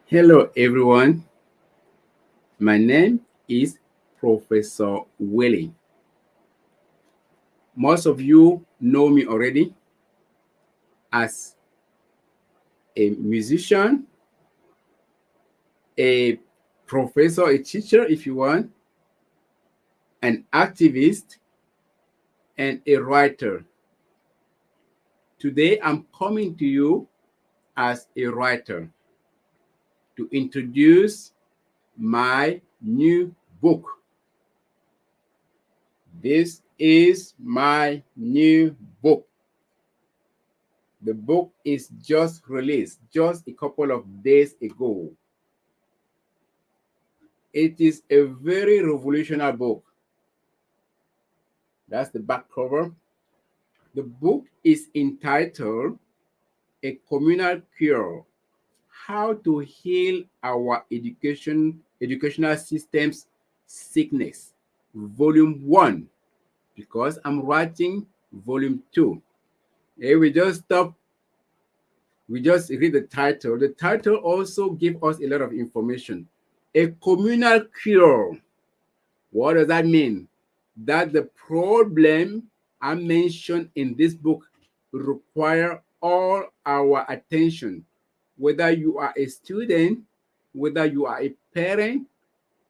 Hello, everyone. My name is Professor Ouele. Most of you know me already as a musician, a professor, a teacher, if you want, an activist, and a writer. Today, I'm coming to you as a writer to introduce my new book. This is my new book. The book is just released just a couple of days ago. It is a very revolutionary book. That's the back cover. The book is entitled A Communal Cure: How to Heal Our Educational System's Sickness, Volume 1, because I'm writing Volume 2. Hey, we just read the title. The title also gives us a lot of information. A communal cure. What does that mean? That the problem I mentioned in this book require all our attention, whether you are a student, whether you are a parent,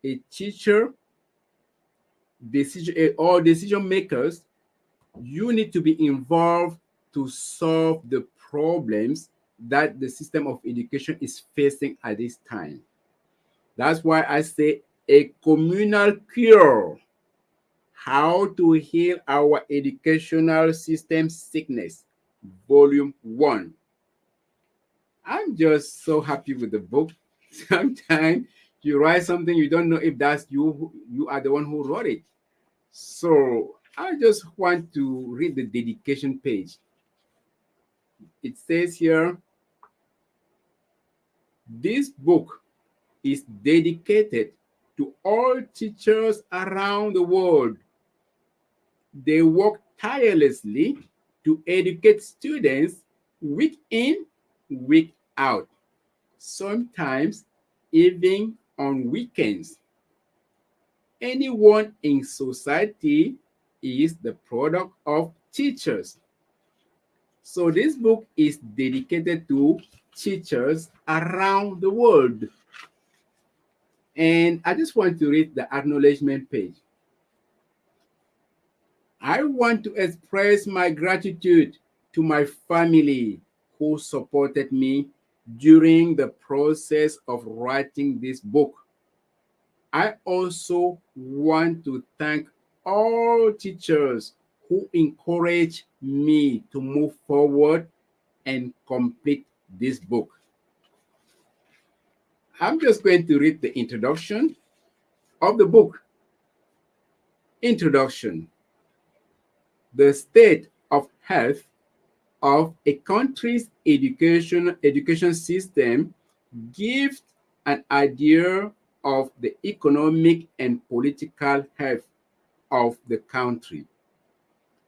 a teacher, or decision makers. You need to be involved to solve the problems that the system of education is facing at this time. That's why I say a communal cure: How to Heal Our Educational System Sickness, Volume 1. I'm just so happy with the book. Sometimes you write something, you don't know if that's you are the one who wrote it. So I just want to read the dedication page. It says here, this book is dedicated to all teachers around the world. They work tirelessly to educate students week in, week out, sometimes even on weekends. Anyone in society is the product of teachers. So this book is dedicated to teachers around the world. And I just want to read the acknowledgement page. I want to express my gratitude to my family who supported me during the process of writing this book. I also want to thank all teachers who encourage me to move forward and complete this book. I'm just going to read the introduction of the book. Introduction: The state of health of a country's education system gives an idea of the economic and political health of the country.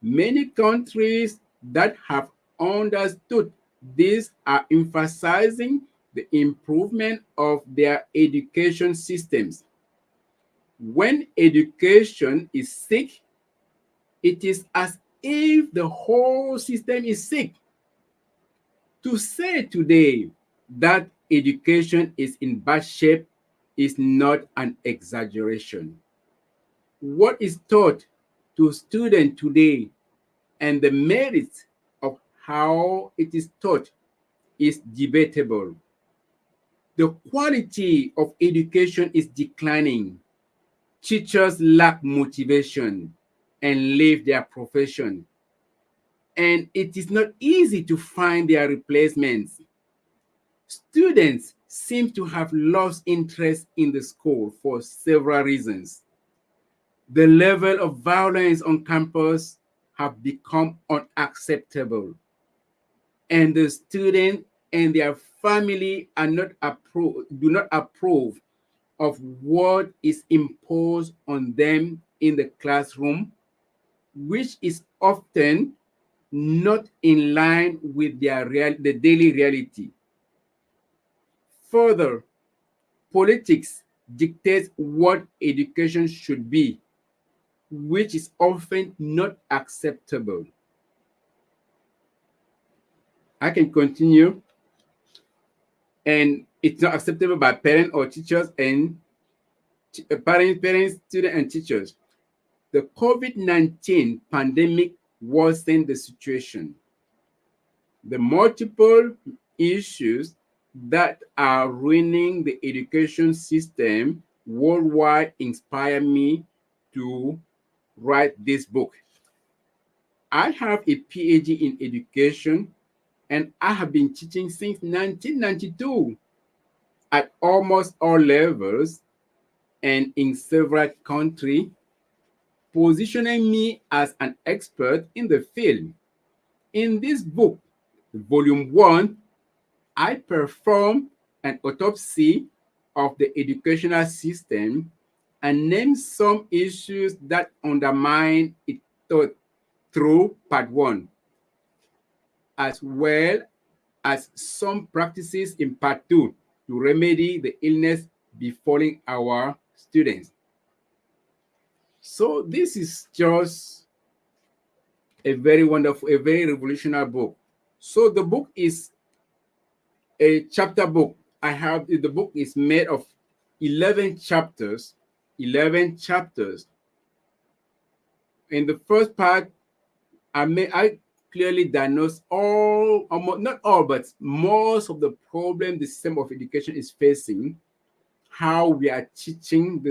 Many countries that have understood this are emphasizing the improvement of their education systems. When education is sick, it is as if the whole system is sick. To say today that education is in bad shape is not an exaggeration. What is taught to students today and the merits of how it is taught is debatable. The quality of education is declining. Teachers lack motivation and leave their profession, and it is not easy to find their replacements. Students seem to have lost interest in the school for several reasons. The level of violence on campus have become unacceptable, and the student and their family do not approve of what is imposed on them in the classroom, which is often not in line with the daily reality. Further, Politics dictates what education should be, which is often not acceptable. I can continue. And it's not acceptable by parents or teachers and parents, students, and teachers. The COVID-19 pandemic worsened the situation. The multiple issues that are ruining the education system worldwide inspire me to write this book. I have a PhD in education and I have been teaching since 1992 at almost all levels and in several countries, positioning me as an expert in the field. In this book, Volume 1, I perform an autopsy of the educational system and name some issues that undermine it through Part 1, as well as some practices in Part 2 to remedy the illness befalling our students. So this is just a very wonderful, a very revolutionary book. So the book is a chapter book. I have the book is made of 11 chapters. 11 chapters. In the first part, I clearly diagnose all, not all, but most of the problem the system of education is facing. How we are teaching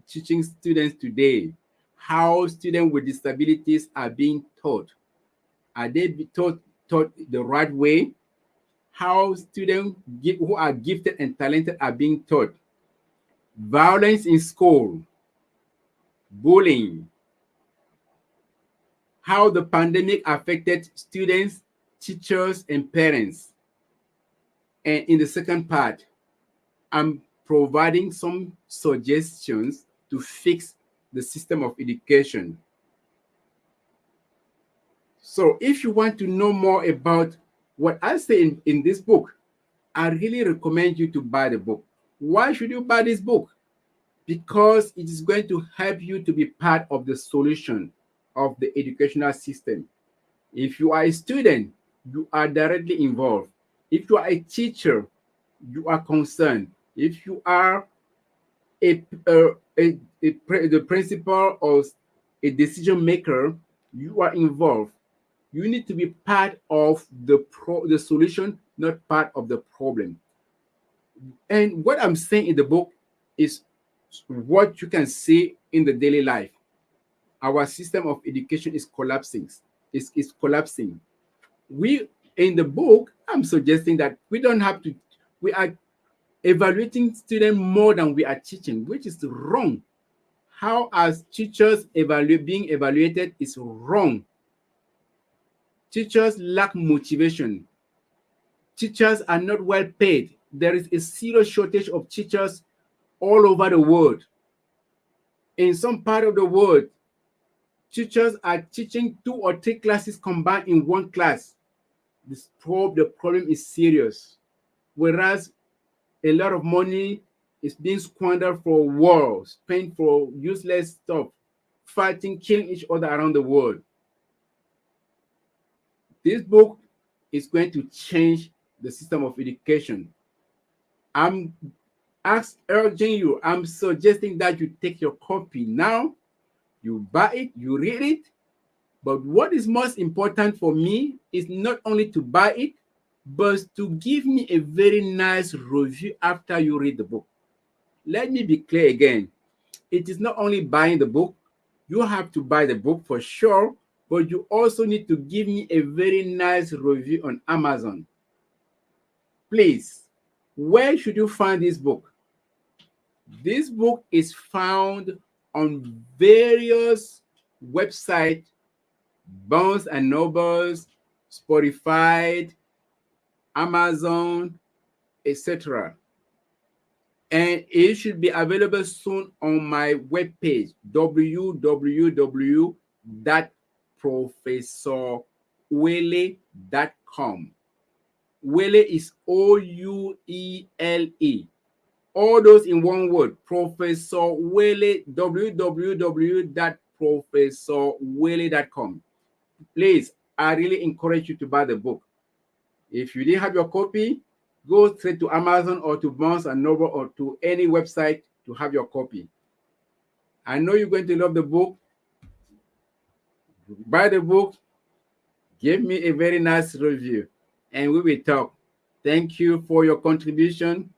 students today, how students with disabilities are being taught. Are they taught the right way? How students who are gifted and talented are being taught. Violence in school, bullying, how the pandemic affected students, teachers, and parents. And in the second part, I'm providing some suggestions to fix the system of education. So if you want to know more about what I say in this book, I really recommend you to buy the book. Why should you buy this book? Because it is going to help you to be part of the solution of the educational system. If you are a student, you are directly involved. If you are a teacher, you are concerned. If you are the principal or a decision maker, you are involved. You need to be part of the solution, not part of the problem. And what I'm saying in the book is what you can see in the daily life. Our system of education is collapsing. Is collapsing. We in the book, I'm suggesting that we don't have to. We are evaluating students more than we are teaching, which is wrong. How as teachers being evaluated is wrong. Teachers lack motivation. Teachers are not well paid. There is a serious shortage of teachers all over the world. In some part of the world, teachers are teaching 2 or 3 classes combined in one class. The problem is serious. Whereas a lot of money is being squandered for war, spent for useless stuff, fighting, killing each other around the world. This book is going to change the system of education. I'm urging you, I'm suggesting that you take your copy now, you buy it, you read it. But what is most important for me is not only to buy it, but to give me a very nice review after you read the book. Let me be clear again. It is not only buying the book, you have to buy the book for sure, but you also need to give me a very nice review on Amazon. Please, where should you find this book? This book is found on various websites, Barnes and Nobles, Spotify, Amazon, etc. And it should be available soon on my webpage, www.professorouele.com. Ouele is Ouele. All those in one word, Professor Ouele, www.professorwele.com. Please, I really encourage you to buy the book. If you didn't have your copy, go straight to Amazon or to Barnes and Noble or to any website to have your copy. I know you're going to love the book. Buy the book, give me a very nice review, and we will talk. Thank you for your contribution.